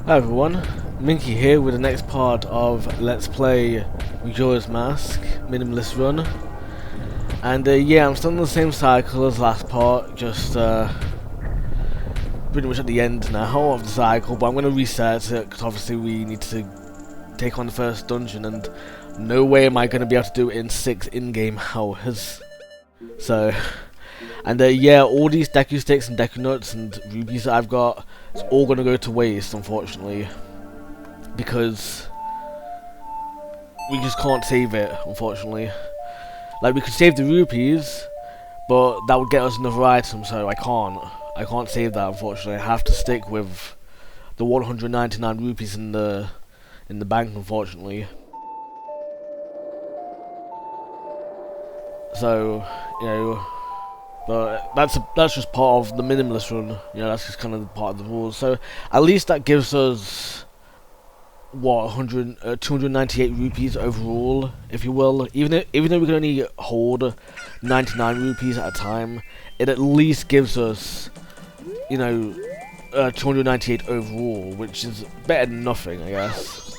Hi everyone, Minkey here with the next part of Let's Play Majora's Mask, Minimalist Run. And yeah, I'm still in the same cycle as last part, just pretty much at the end now of the cycle, but I'm going to reset it because obviously we need to take on the first dungeon and no way am I going to be able to do it in 6 in-game hours. So, and yeah, all these Deku Sticks and Deku Nuts and rubies that I've got, it's all going to go to waste, unfortunately, because we just can't save it, unfortunately. Like, we could save the rupees, but that would get us another item, so I can't save that, unfortunately. I have to stick with the 199 rupees in the bank, unfortunately. So, you know, but that's just part of the minimalist run. You know, that's just kind of part of the rules. So at least that gives us what 298 rupees overall, if you will. Even though we can only hold 99 rupees at a time, it at least gives us, you know, 298 overall, which is better than nothing, I guess.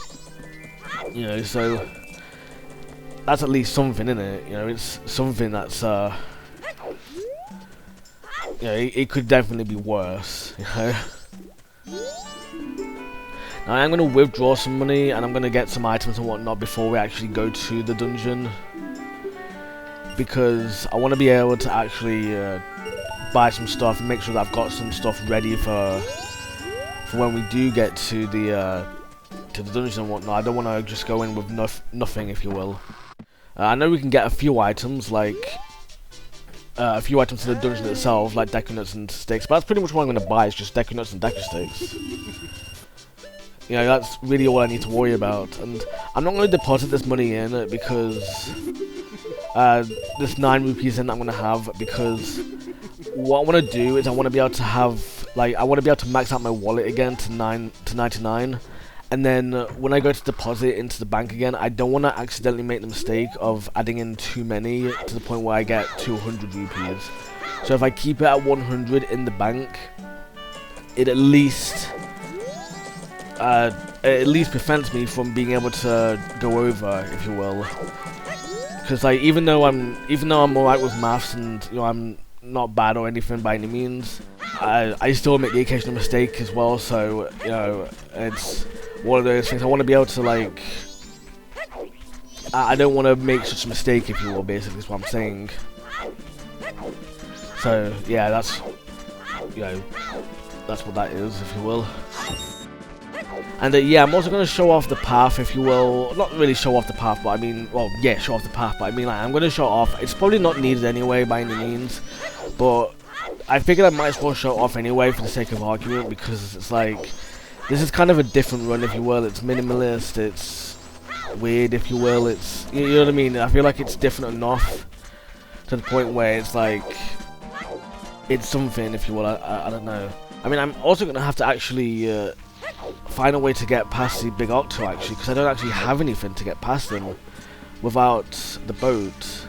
You know, so that's at least something, isn't it? You know, it's something that's you know, it could definitely be worse, you know. Now I'm going to withdraw some money and I'm going to get some items and whatnot before we actually go to the dungeon, because I want to be able to actually buy some stuff and make sure that I've got some stuff ready for when we do get to the dungeon and whatnot. I don't want to just go in with nothing, if you will. I know we can get a few items, like a few items in the dungeon itself, like Deku Nuts and Sticks, but that's pretty much what I'm going to buy, is just Deku Nuts and Deku Sticks. You know, that's really all I need to worry about, and I'm not going to deposit this money in, because this 9 rupees in I'm going to have, because what I want to do is I want to be able to have, like, I want to be able to max out my wallet again to 99, and then when I go to deposit into the bank again, I don't want to accidentally make the mistake of adding in too many to the point where I get 200 rupees. So if I keep it at 100 in the bank, it at least prevents me from being able to go over, if you will. Because like even though I'm alright with maths and, you know, I'm not bad or anything by any means, I still make the occasional mistake as well. So, you know, it's one of those things. I want to be able to, like, I don't want to make such a mistake, if you will, basically is what I'm saying. So yeah, that's, you know, that's what that is, if you will. And yeah, I'm also going to show off the path, if you will. Not really show off the path, but I mean, well, yeah, show off the path, but I mean, like, I'm going to show off. It's probably not needed anyway, by any means, but I figured I might as well show it off anyway for the sake of argument, because it's like, this is kind of a different run, if you will. It's minimalist, it's weird, if you will. It's, you know what I mean? I feel like it's different enough to the point where it's like, it's something, if you will. I don't know. I mean, I'm also going to have to actually find a way to get past the Big Octo, actually, because I don't actually have anything to get past them without the boat.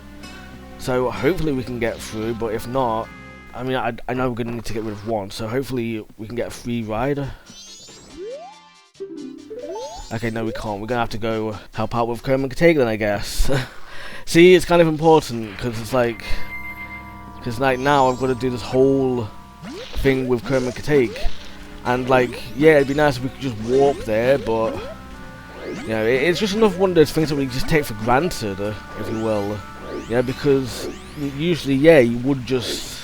So hopefully we can get through, but if not, I mean, I know we're going to need to get rid of one, so hopefully we can get a free ride. Okay, no we can't. We're going to have to go help out with Kermit Katega then, I guess. See, it's kind of important, because it's like, now I've got to do this whole thing with Kermit Katega. And like, yeah, it'd be nice if we could just walk there, but, you know, it's just another one of those things that we just take for granted, if you will. Yeah, because usually, yeah, you would just,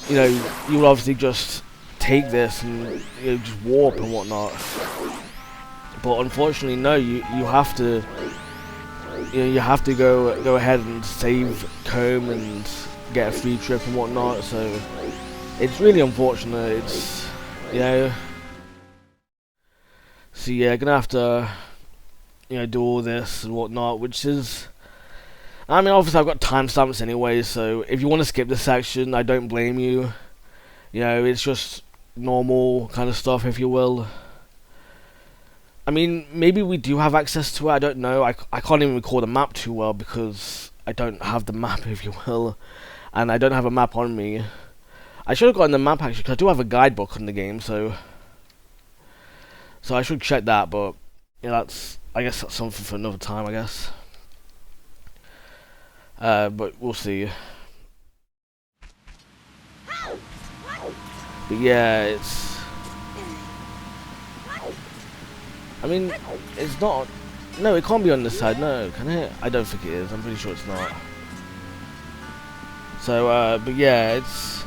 you know, you would obviously just take this and, you know, just warp and whatnot. But unfortunately, no, you have to, you know, you have to go ahead and save Comb and get a free trip and whatnot. So it's really unfortunate. It's, you know, so yeah, gonna have to, you know, do all this and whatnot, which is, I mean, obviously I've got timestamps anyway, so if you want to skip this section, I don't blame you. You know, it's just normal kind of stuff, if you will. I mean, maybe we do have access to it, I don't know. I can't even recall the map too well because I don't have the map, if you will. And I don't have a map on me. I should have gotten the map actually, because I do have a guidebook on the game, so So I should check that, but yeah, I guess that's something for another time, I guess. But we'll see. But yeah, it's... I mean, it's not... No, it can't be on this side, no, can it? I don't think it is, I'm pretty sure it's not. So, but yeah, it's...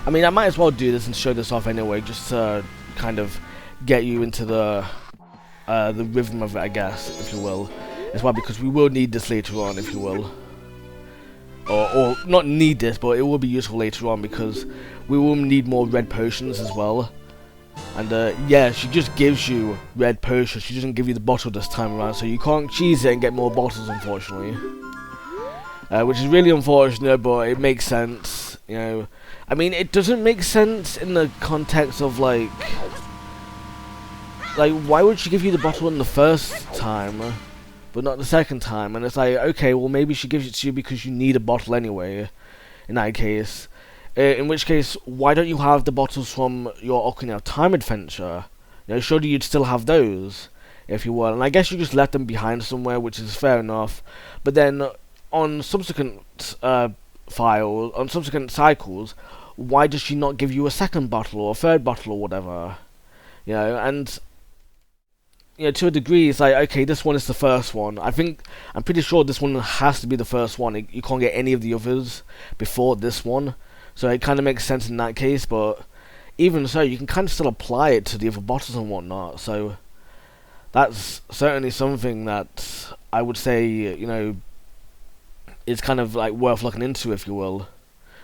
I mean, I might as well do this and show this off anyway, just to kind of get you into the rhythm of it, I guess, if you will. As well, because we will need this later on, if you will. Or not need this, but it will be useful later on, because we will need more red potions as well. And yeah, she just gives you red potions, she doesn't give you the bottle this time around, so you can't cheese it and get more bottles, unfortunately. Which is really unfortunate, but it makes sense, you know. I mean, it doesn't make sense in the context of, like, why would she give you the bottle in the first time, but not the second time? And it's like, okay, well, maybe she gives it to you because you need a bottle anyway, in that case. In which case, why don't you have the bottles from your Ocarina of Time adventure? You know, surely you'd still have those, if you will. And I guess you just left them behind somewhere, which is fair enough. But then, on subsequent subsequent cycles, why does she not give you a second bottle or a third bottle or whatever? You know, and you know, to a degree, it's like, okay, this one is the first one. I'm pretty sure this one has to be the first one. You can't get any of the others before this one. So it kind of makes sense in that case, but even so, you can kind of still apply it to the other bottles and whatnot. So that's certainly something that I would say, you know, is kind of like worth looking into, if you will.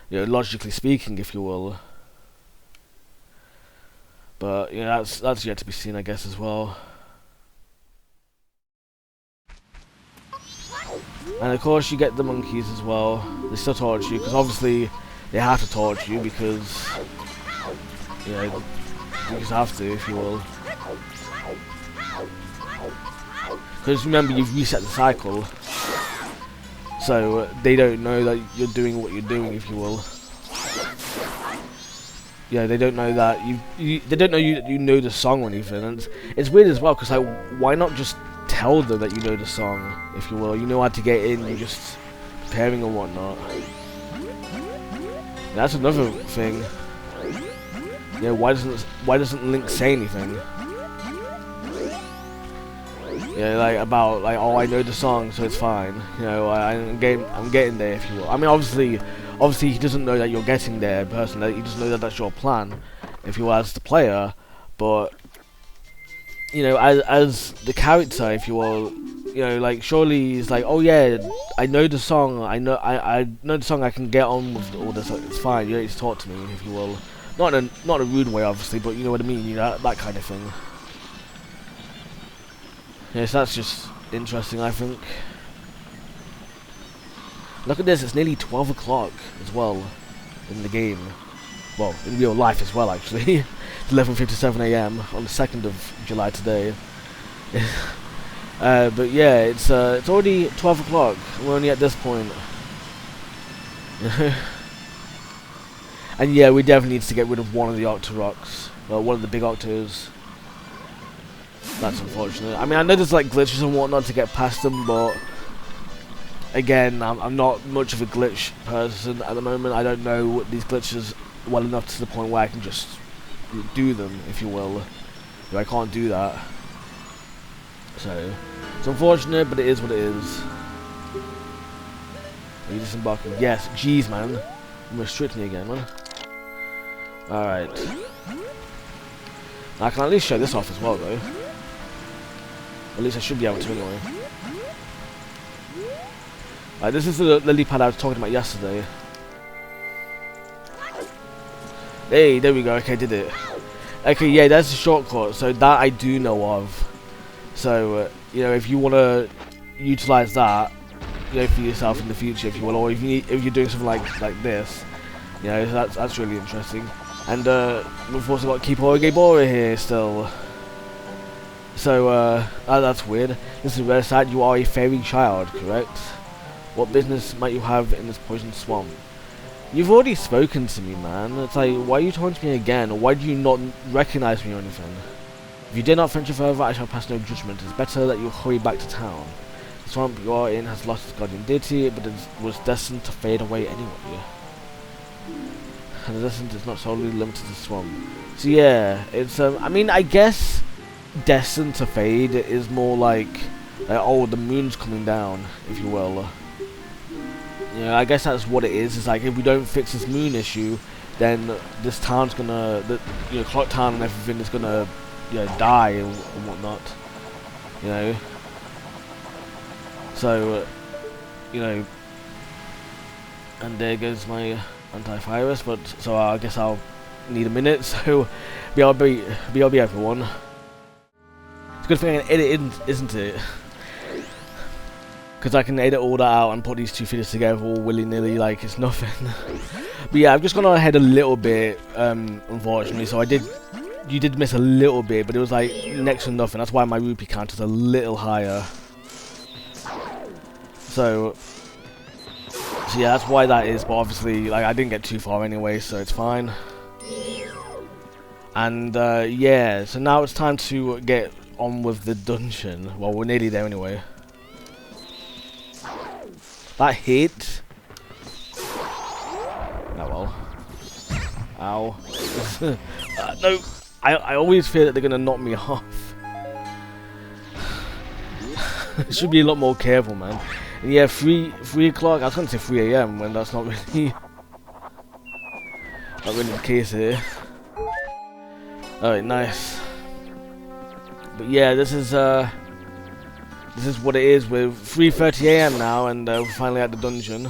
You know, logically speaking, if you will. But you know, that's yet to be seen, I guess, as well. And of course, you get the monkeys as well. They still torture you because obviously they have to torture you because, you know, you just have to, if you will. Because remember, you've reset the cycle, so they don't know that you're doing what you're doing, if you will. Yeah, they don't know that they don't know you know the song or anything, and it's weird as well because like, why not just tell them that you know the song, if you will? You know how to get in, you're just preparing and whatnot. That's another thing. Yeah, why doesn't Link say anything? Yeah, like about like, oh, I know the song, so it's fine. You know, I'm getting there, if you will. I mean, obviously he doesn't know that you're getting there personally. He doesn't know that that's your plan, if you will, as the player. But you know, as the character, if you will, you know, like surely he's like, oh yeah, I know the song. I know the song. I can get on with all this. It's fine. You don't need to talk to me, if you will. Not in a rude way, obviously, but you know what I mean. You know, that kind of thing. Yes, that's just interesting, I think. Look at this, it's nearly 12 o'clock as well in the game. Well, in real life as well, actually. It's 11:57 AM on the 2nd of July today. But yeah, it's already 12 o'clock. We're only at this point. And yeah, we definitely need to get rid of one of the Octoroks. Well, one of the big Octos. That's unfortunate. I mean, I know there's like glitches and whatnot to get past them, but again, I'm not much of a glitch person at the moment. I don't know these glitches well enough to the point where I can just do them, if you will. I can't do that. So, it's unfortunate, but it is what it is. Are you disembarking? Yes. Jeez, man. You restrict me again, man. Alright. I can at least show this off as well, though. At least I should be able to anyway. This is the lily pad I was talking about yesterday. Hey, there we go. Okay, did it. Okay, yeah, that's a shortcut. So that I do know of. So, you know, if you want to utilize that, you know, for yourself in the future, if you will, or if you're doing something like this, you know, that's really interesting. And we've also got Keep Bora here still. So, that's weird. This is very sad. You are a fairy child, correct? What business might you have in this poison swamp? You've already spoken to me, man. It's like, why are you talking to me again? Or why do you not recognize me or anything? If you dare not venture further, I shall pass no judgment. It's better that you hurry back to town. The swamp you are in has lost its guardian deity, but it was destined to fade away anyway. And the destined is not solely limited to the swamp. So yeah, it's I mean, I guess destined to fade is more like oh, the moon's coming down, if you will. Yeah, I guess that's what it is. It's like if we don't fix this moon issue, then this town's gonna, Clock Town and everything is gonna, die and whatnot. You know. So, and there goes my antivirus. But so I guess I'll need a minute. So, BRB everyone. It's a good thing I can edit in, isn't it? Because I can edit all that out and put these two videos together all willy-nilly like it's nothing. But yeah, I've just gone ahead a little bit, unfortunately. So you did miss a little bit, but it was like next to nothing. That's why my rupee count is a little higher. So yeah, that's why that is. But obviously, like I didn't get too far anyway, so it's fine. And yeah, so now it's time to get on with the dungeon. Well, we're nearly there anyway. That hit. Oh well. Ow. No, I always fear that they're gonna knock me off. Should be a lot more careful, man. And yeah, 3 o'clock. I was gonna say 3 AM when that's not really the case here. Alright, nice. But yeah, this is what it is. We're 3:30 AM now, and we're finally at the dungeon.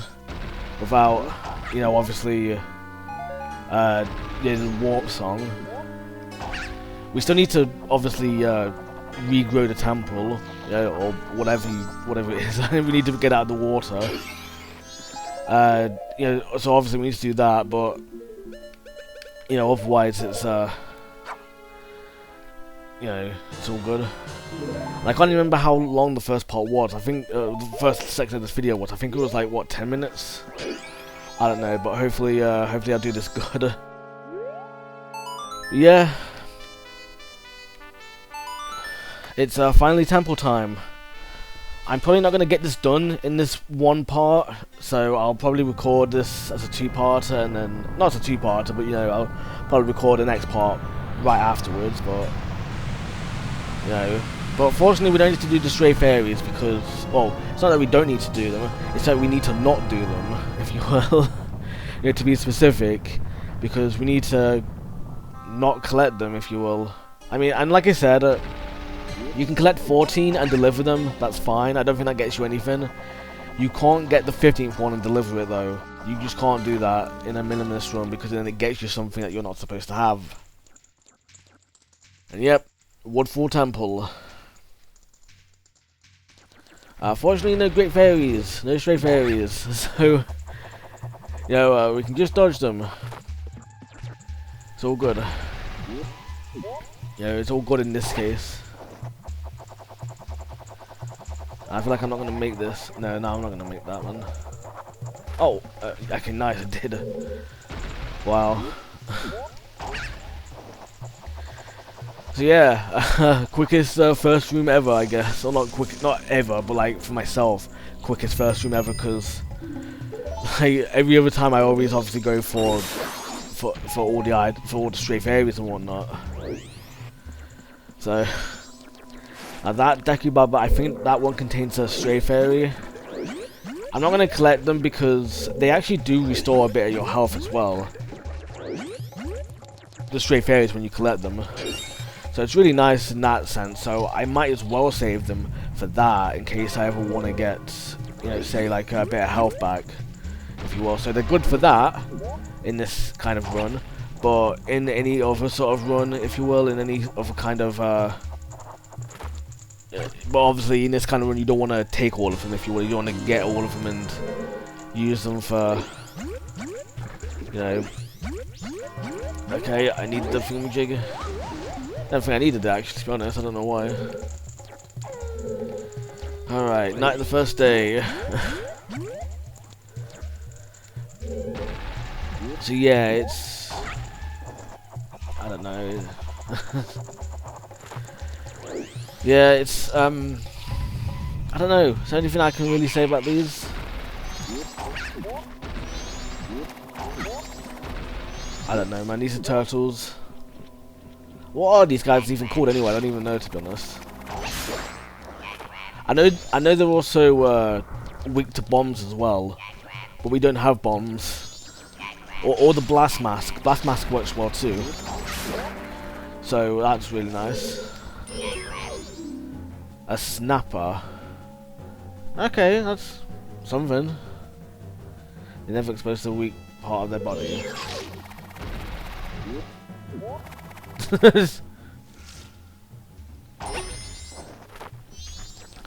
Without, obviously, the warp song. We still need to obviously regrow the temple, or whatever it is. We need to get out of the water. So obviously we need to do that, but otherwise it's it's all good. I can't remember how long the first part was. I think the first section of this video was. I think it was like what, 10 minutes. I don't know, but hopefully I'll do this good. Yeah, it's finally temple time. I'm probably not gonna get this done in this one part, so I'll probably record this as a two-parter, and then not as a two-parter, but I'll probably record the next part right afterwards. But but fortunately we don't need to do the stray fairies because, well, it's not that we don't need to do them, it's that we need to not do them, if you will. To be specific, because we need to not collect them, if you will. I mean, and like I said, you can collect 14 and deliver them, that's fine. I don't think that gets you anything. You can't get the 15th one and deliver it though. You just can't do that in a minimalist run, because then it gets you something that you're not supposed to have. And yep, Woodfall Temple. Fortunately, no great fairies, no stray fairies, so we can just dodge them. It's all good. It's all good in this case. I feel like I'm not gonna make this. No, I'm not gonna make that one. Oh, okay, nice, I did. Wow. So yeah, quickest first room ever, I guess. Or not ever, but like for myself, quickest first room ever, because like every other time I always obviously go for all the stray fairies and whatnot. So that Deku Baba, I think that one contains a stray fairy. I'm not gonna collect them because they actually do restore a bit of your health as well. The stray fairies when you collect them. So it's really nice in that sense, so I might as well save them for that in case I ever want to get, say like a bit of health back, if you will. So they're good for that in this kind of run, but in any other sort of run, if you will, in any other kind of, but obviously in this kind of run you don't want to take all of them, if you will. You don't want to get all of them and use them for, Okay, I need the thingamajig. I don't think I needed that actually, to be honest, I don't know why. Alright, night of the first day. So yeah, it's... I don't know. Yeah, it's I don't know. Is there anything I can really say about these? I don't know, man. These are turtles. What are these guys even called anyway? I don't even know, to be honest. I know they're also weak to bombs as well, but we don't have bombs. Or the blast mask. Blast mask works well too. So that's really nice. A snapper. Okay, that's something. They never expose the weak part of their body.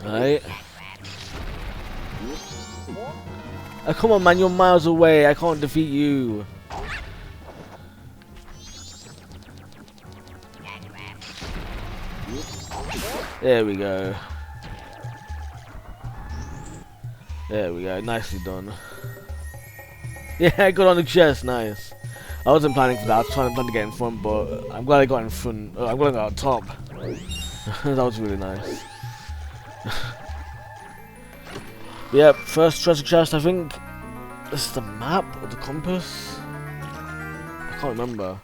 Right. Oh, come on, man, you're miles away. I can't defeat you. There we go. There we go. Nicely done. Yeah, I got on the chest. Nice. I wasn't planning for that. I was trying to get in front, but I'm glad I got in front. I'm glad I got on top. That was really nice. Yep, first treasure chest. I think this is the map or the compass. I can't remember.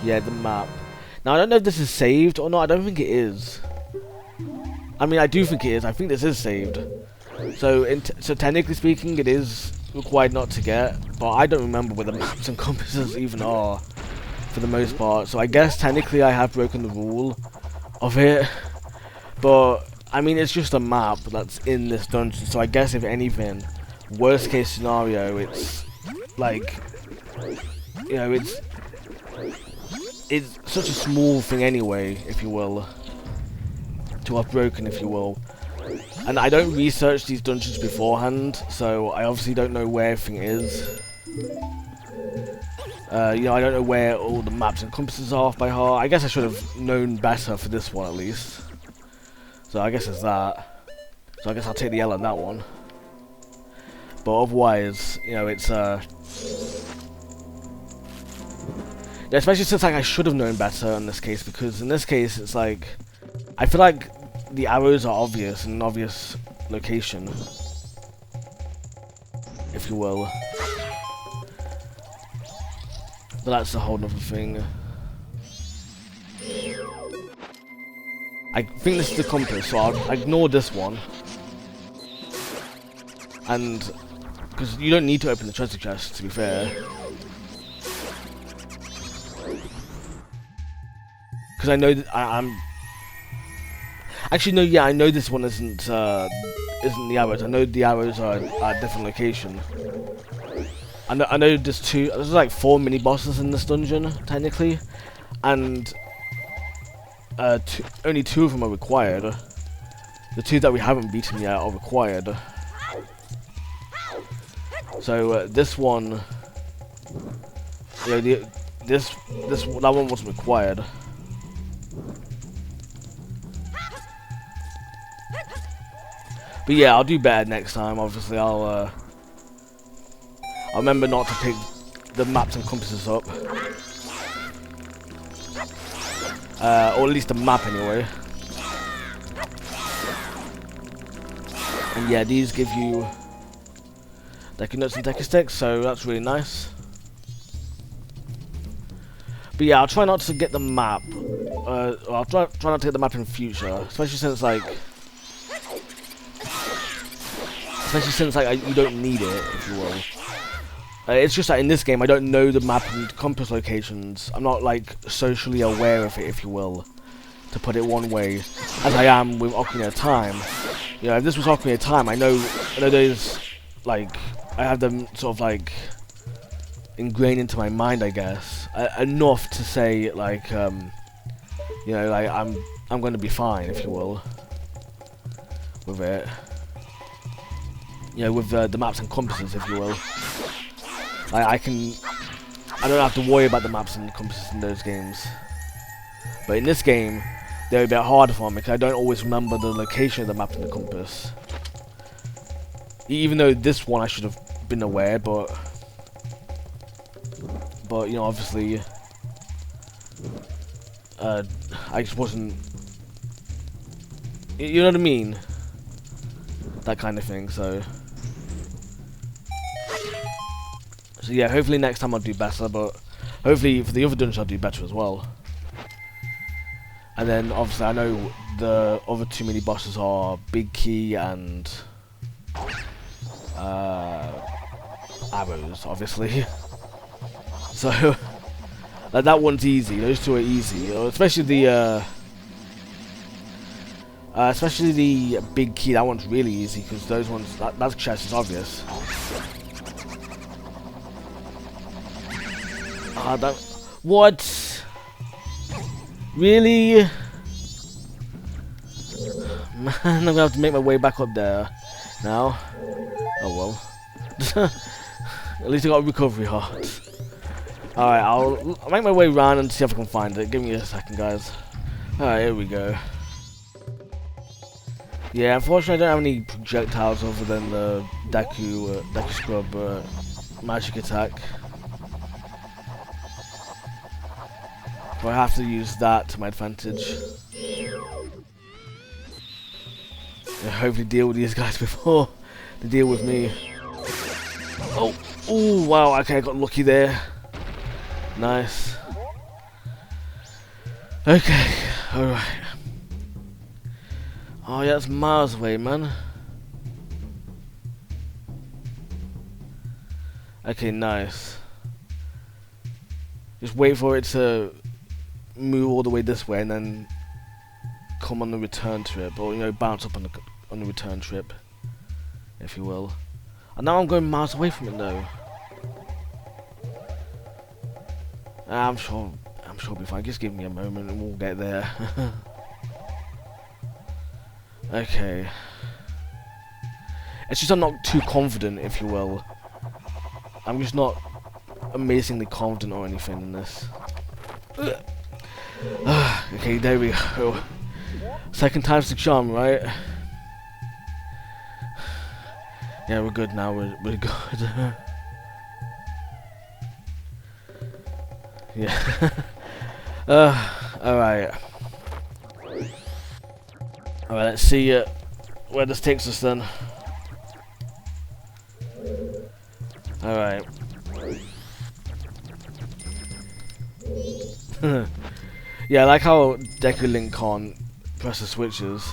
Yeah, the map. Now I don't know if this is saved or not. I don't think it is. I mean, I do think it is. I think this is saved. So, so technically speaking, it is required not to get. But I don't remember where the maps and compasses even are, for the most part. So I guess technically I have broken the rule of it. But I mean, it's just a map that's in this dungeon. So I guess if anything, worst case scenario, it's like, you know, it's such a small thing anyway, if you will, to have broken, if you will. And I don't research these dungeons beforehand, so I obviously don't know where everything is. You know, I don't know where all the maps and compasses are off by heart. I guess I should have known better for this one at least. So I guess it's that. So I guess I'll take the L on that one. But otherwise, you know, it's yeah, especially since like I should have known better in this case, because in this case it's like I feel like the arrows are obvious in an obvious location, if you will. But that's a whole other thing. I think this is the compass, so I'll ignore this one. And because you don't need to open the treasure chest, to be fair. Because I know that I'm actually no, yeah, I know this one isn't the arrows. I know the arrows are at a different location. I know there's like 4 mini bosses in this dungeon technically, and only 2 of them are required. The 2 that we haven't beaten yet are required. So this one, you know, that one wasn't required. But yeah, I'll do better next time. Obviously, I'll remember not to pick the maps and compasses up, or at least the map anyway. And yeah, these give you Deku Nuts and Deku Sticks, so that's really nice. But yeah, I'll try not to get the map. I'll try not to get the map in future, especially since like you don't need it, if you will. It's just that in this game I don't know the map and compass locations. I'm not like socially aware of it, if you will, to put it one way, as I am with Ocarina of Time. You know, if this was Ocarina of Time, I know those, like, I have them sort of like ingrained into my mind, I guess, enough to say like, you know, like I'm going to be fine, if you will, with it. You know, with the maps and compasses, if you will. I don't have to worry about the maps and compasses in those games. But in this game, they're a bit harder for me because I don't always remember the location of the map and the compass. Even though this one I should have been aware, but you know, obviously, I just wasn't You know what I mean? That kind of thing, so yeah, hopefully next time I'll do better, but hopefully for the other dungeons I'll do better as well. And then obviously I know the other two mini bosses are Big Key and arrows, obviously. So like that one's easy. Those two are easy, especially the Big Key. That one's really easy because those ones that chest is obvious. That what? Really? Man, I'm gonna have to make my way back up there now. Oh well. At least I got a recovery heart. Alright, I'll make my way around and see if I can find it. Give me a second, guys. Alright, here we go. Yeah, unfortunately I don't have any projectiles other than the Deku Scrub magic attack. But I have to use that to my advantage. And hopefully deal with these guys before they deal with me. Oh, ooh, wow, okay, I got lucky there. Nice. Okay, alright. Oh yeah, it's miles away, man. Okay, nice. Just wait for it to move all the way this way and then come on the return trip, or you know, bounce up on the return trip, if you will. And now I'm going miles away from it though. I'm sure it'll be fine. Just give me a moment and we'll get there. Okay. It's just I'm not too confident, if you will. I'm just not amazingly confident or anything in this. Okay, there we go. Second time's the charm, right? Yeah, we're good now. We're good. Yeah. Alright. Alright, let's see where this takes us then. Alright. Yeah, I like how Deku Link can't press the switches.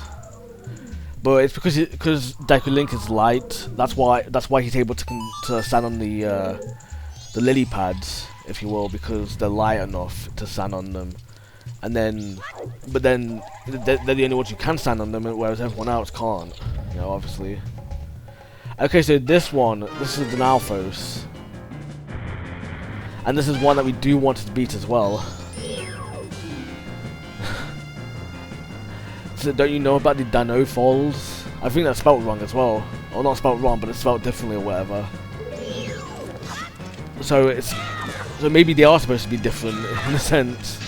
But it's because Deku Link is light. That's why he's able to stand on the lily pads, if you will, because they're light enough to stand on them. And then, but then they're the only ones who can stand on them, whereas everyone else can't. You know, obviously. Okay, so this is Dinolfos, and this is one that we do want to beat as well. So don't you know about the Dinolfos? I think that's spelled wrong as well, or not spelled wrong, but it's spelled differently or whatever. So maybe they are supposed to be different in a sense.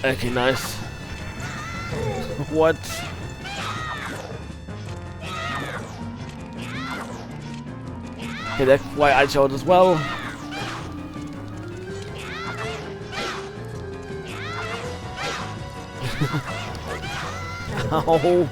Okay, nice. What? Okay, they're white eyed as well. Ow.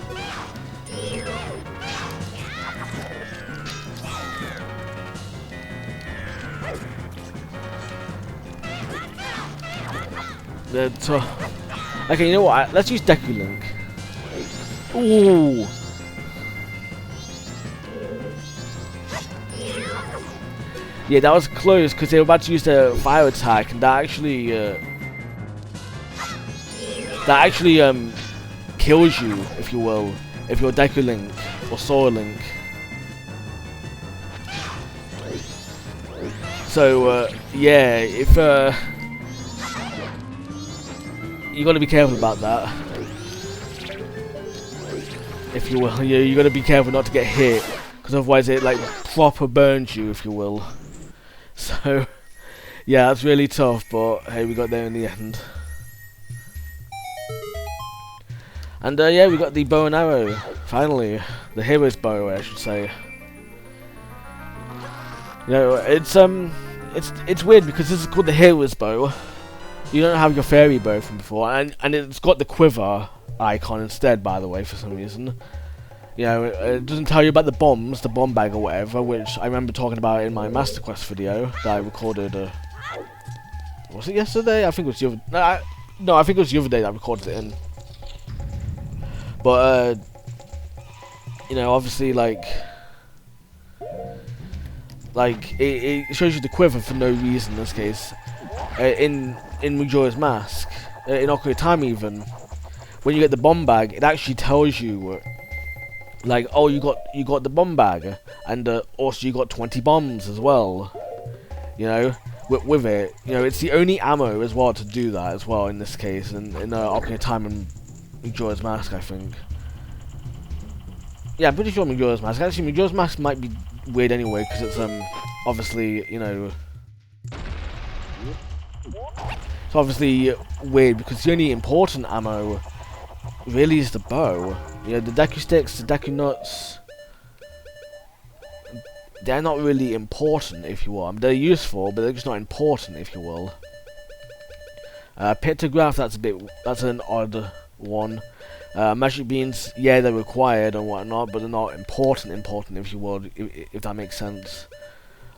They're tough. Okay, you know what? Let's use Deku Link. Ooh. Yeah, that was close because they were about to use their fire attack, and that actually kills you, if you will, if you're Deku Link or Soul Link. So yeah, if you got to be careful about that, if you will. Yeah, you got to be careful not to get hit, because otherwise it like proper burns you, if you will. So yeah, that's really tough, but hey, we got there in the end. And yeah, we got the bow and arrow, finally. The hero's bow, I should say. You know, it's weird because this is called the hero's bow, You don't have your fairy bow from before, and it's got the quiver icon instead, by the way, for some reason. You know, it doesn't tell you about the bombs, the bomb bag or whatever, which I remember talking about in my Master Quest video that I recorded. Was it yesterday? I think it was the other. No, I think it was the other day that I recorded it in. But you know, obviously, like it shows you the quiver for no reason in this case. In Majora's Mask, in Ocarina of Time even, when you get the bomb bag, it actually tells you, like, oh, you got the bomb bag, and also you got 20 bombs as well. You know, with it, you know, it's the only ammo as well to do that as well in this case, in Ocarina of Time and Majora's Mask, I think. Yeah, I'm pretty sure Majora's Mask. Actually, Majora's Mask might be weird anyway, because it's obviously, you know, it's obviously weird because the only important ammo really is the bow. You know, the Deku sticks, the Deku nuts, they're not really important, if you will. I mean, they're useful, but they're just not important, if you will. Pictograph, that's an odd one. Magic beans, yeah, they're required and whatnot, but they're not important, if you will, if that makes sense.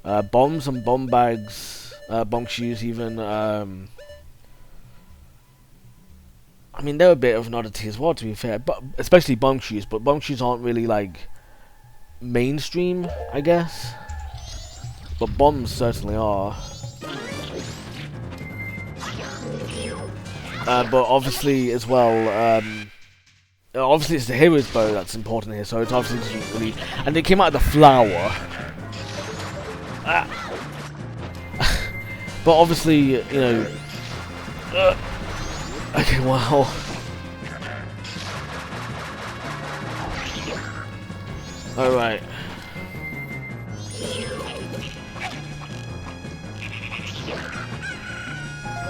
Bombs and bomb bags, bomb shoes even, I mean, they're a bit of an oddity as well, to be fair, but especially bomb shoes, but bomb shoes aren't really, like, mainstream, I guess. But bombs certainly are. But obviously, as well, obviously it's the hero's bow that's important here, so it's obviously doesn't really... And it came out of the flower. But obviously, you know... okay, wow. Alright.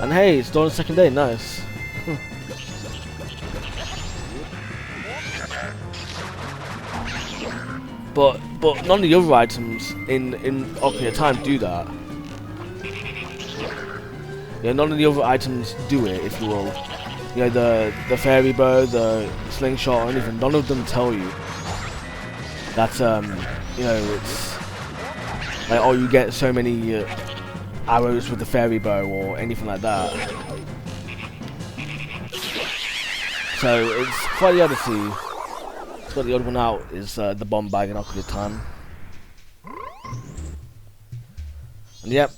And hey, it's on the second day, nice. But none of the other items in Ocarina of Time do that. Yeah, none of the other items do it, if you will. You know, the fairy bow, the slingshot, or anything. None of them tell you that you know, it's like, oh, you get so many arrows with the fairy bow or anything like that. So it's quite the oddity. But the odd one out is the bomb bag in Ocarina of Time. And yep,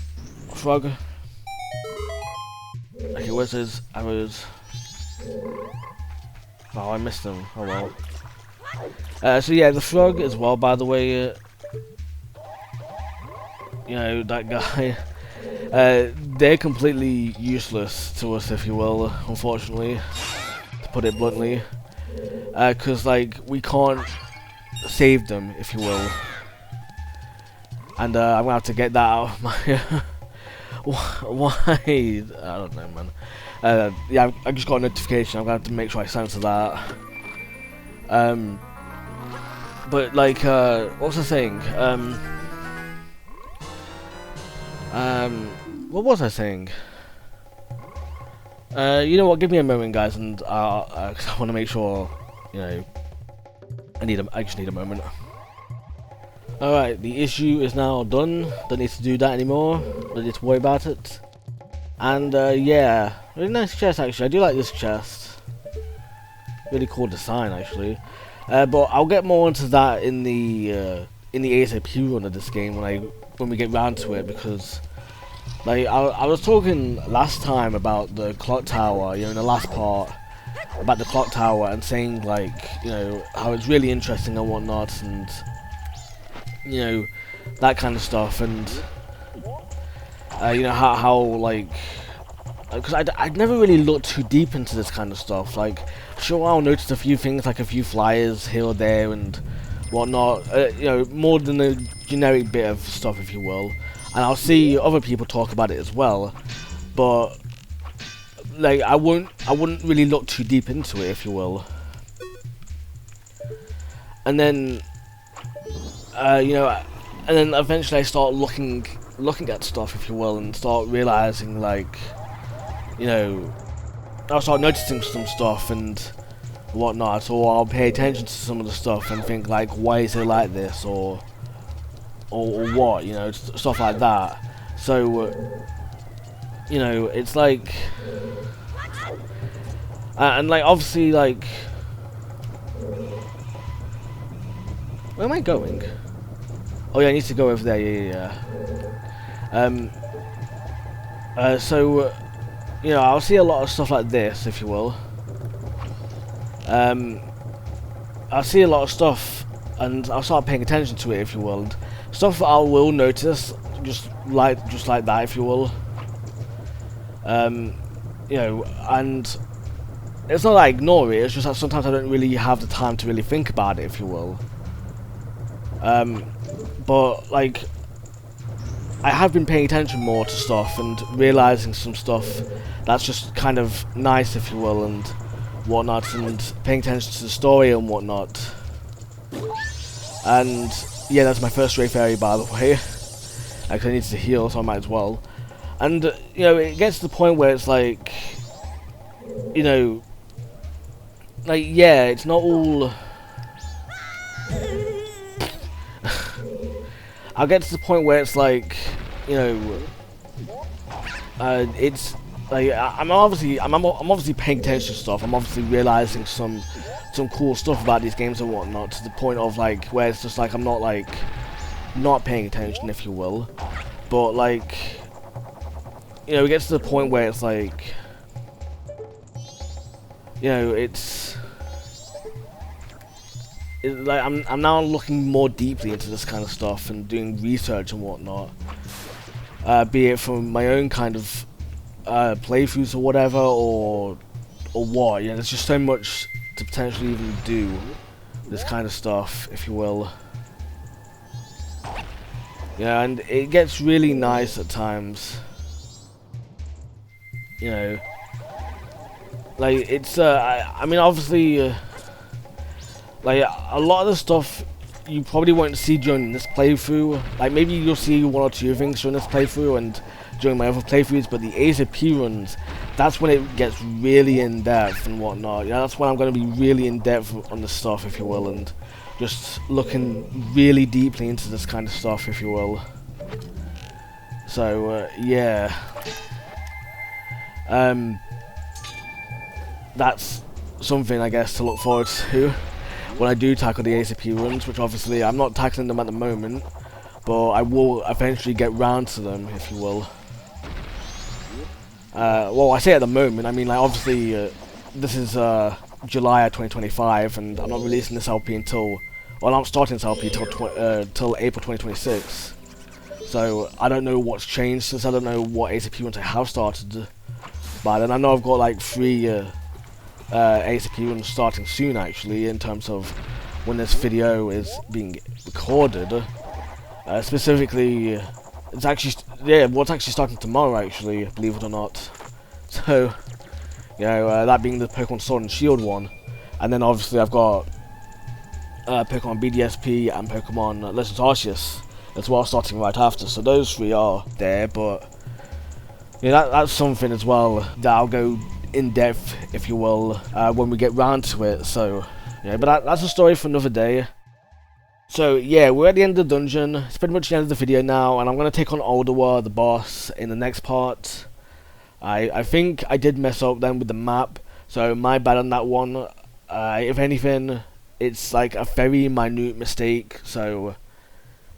frog. Okay, where's his arrows? Oh, I missed them. Oh well. So yeah, the frog as well, by the way. You know, that guy. They're completely useless to us, if you will, unfortunately, to put it bluntly. Because, like, we can't save them, if you will. And I'm gonna have to get that out of my... Why? I don't know, man. Yeah, I just got a notification. I'm gonna have to make sure I censor that. But, like, what was I saying? What was I saying? You know what? Give me a moment, guys, and 'cause I want to make sure, you know, I just need a moment. Alright, the issue is now done. Don't need to do that anymore. Don't need to worry about it. And yeah, really nice chest actually. I do like this chest. Really cool design actually. But I'll get more into that in the ASAP run of this game when we get round to it, because like I was talking last time about the clock tower, you know, in the last part about the clock tower, and saying, like, you know, how it's really interesting and whatnot, and you know, that kind of stuff, and you know, how like, because I'd never really looked too deep into this kind of stuff. Like, sure, I'll notice a few things, like a few flyers here or there and whatnot, you know, more than a generic bit of stuff, if you will, and I'll see other people talk about it as well, but like, I wouldn't really look too deep into it, if you will. And then you know, and then eventually I start looking at stuff, if you will, and start realizing, like, you know, I'll start noticing some stuff and whatnot, or I'll pay attention to some of the stuff and think like, why is it like this, or what, you know, stuff like that. So, you know, it's like, and like obviously like, where am I going? Oh yeah, I need to go over there. Yeah. So, you know, I'll see a lot of stuff like this, if you will. I'll see a lot of stuff, and I'll start paying attention to it, if you will. And stuff that I will notice, just like that, if you will. You know, and it's not that I ignore it. It's just that sometimes I don't really have the time to really think about it, if you will. But like, I have been paying attention more to stuff and realizing some stuff that's just kind of nice, if you will, and whatnot, and paying attention to the story and whatnot. And yeah, that's my first Ray Fairy, by the way. Like, I need to heal, so I might as well. And you know, it gets to the point where it's like, you know, like, yeah, it's not all. I'll get to the point where it's like, you know, it's like I'm obviously paying attention to stuff. I'm obviously realizing some cool stuff about these games and whatnot, to the point of like where it's just like I'm not like not paying attention, if you will. But like, you know, it gets to the point where it's like, you know, it's like I'm now looking more deeply into this kind of stuff and doing research and whatnot, be it from my own kind of playthroughs or whatever, or what. You know, there's just so much to potentially even do this kind of stuff, if you will. Yeah, and it gets really nice at times. You know, like it's I mean, obviously. Like, a lot of the stuff you probably won't see during this playthrough. Like, maybe you'll see one or two things during this playthrough and during my other playthroughs, but the ASAP runs, that's when it gets really in-depth and whatnot. Yeah, that's when I'm going to be really in-depth on the stuff, if you will, and just looking really deeply into this kind of stuff, if you will. So, yeah. That's something, I guess, to look forward to when I do tackle the ACP runs, which obviously I'm not tackling them at the moment, but I will eventually get round to them, if you will. Well, I say at the moment, I mean, like, obviously this is July of 2025, and I'm not releasing this LP until, well, I'm starting this LP till April 2026. So I don't know what's changed since. I don't know what ACP runs I have started by then. I know I've got like 3 ACP runs starting soon, actually, in terms of when this video is being recorded. Specifically, it's actually, yeah, well, it's actually starting tomorrow, actually, believe it or not. So, you know, that being the Pokemon Sword and Shield one. And then obviously I've got Pokemon BDSP and Pokemon Legends Arceus as well, starting right after. So those 3 are there, but yeah, that's something as well that I'll go in depth, if you will, when we get round to it. So yeah, but that's a story for another day. So yeah, we're at the end of the dungeon. It's pretty much the end of the video now, and I'm going to take on Alderwa, the boss, in the next part. I think I did mess up then with the map, so my bad on that one. If anything, it's like a very minute mistake, so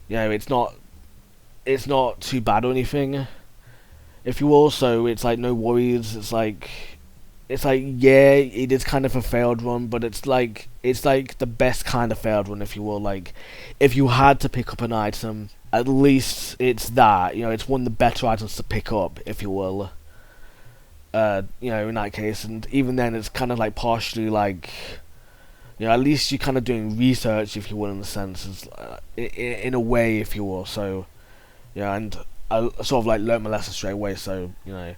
you know, it's not too bad or anything, if you will. So it's like no worries. It's like yeah, it is kind of a failed run, but it's like the best kind of failed run, if you will. Like, if you had to pick up an item, at least it's that, you know, it's one of the better items to pick up, if you will. You know, in that case, and even then, it's kind of like partially like, you know, at least you're kind of doing research, if you will, in a sense, in a way, if you will. So, yeah, and I sort of like learned my lesson straight away. So, you know,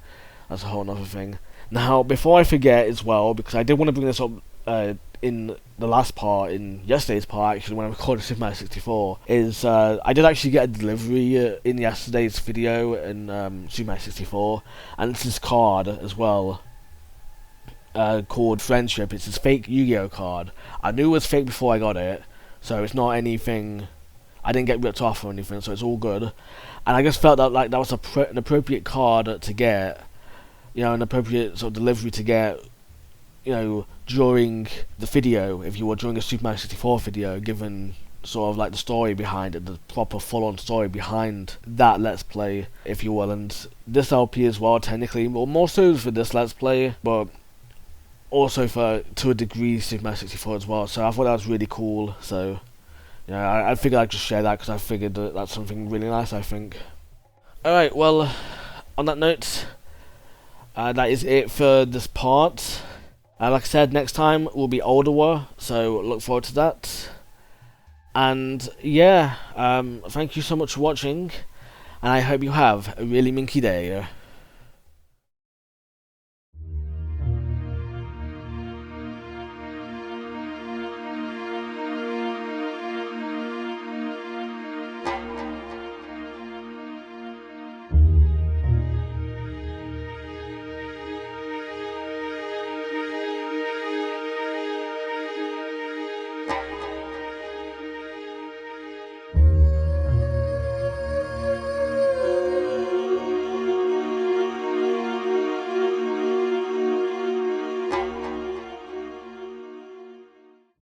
that's a whole other thing. Now, before I forget as well, because I did want to bring this up in the last part, in yesterday's part actually, when I recorded Super Mario 64, is I did actually get a delivery in yesterday's video in Super Mario 64, and it's this card as well, called Friendship. It's this fake Yu-Gi-Oh card. I knew it was fake before I got it, so it's not anything, I didn't get ripped off or anything, so it's all good. And I just felt that like that was an appropriate card to get, you know, an appropriate sort of delivery to get, you know, during the video, if you were, during a Super Mario 64 video, given sort of like the story behind it, the proper full-on story behind that Let's Play, if you will, and this LP as well, technically, well, more so for this Let's Play, but also for, to a degree, Super Mario 64 as well, so I thought that was really cool, so, you know, I figured I'd just share that, because I figured that that's something really nice, I think. Alright, well, on that note, that is it for this part. Like I said, next time will be Older, so look forward to that. And yeah, thank you so much for watching, and I hope you have a really minky day.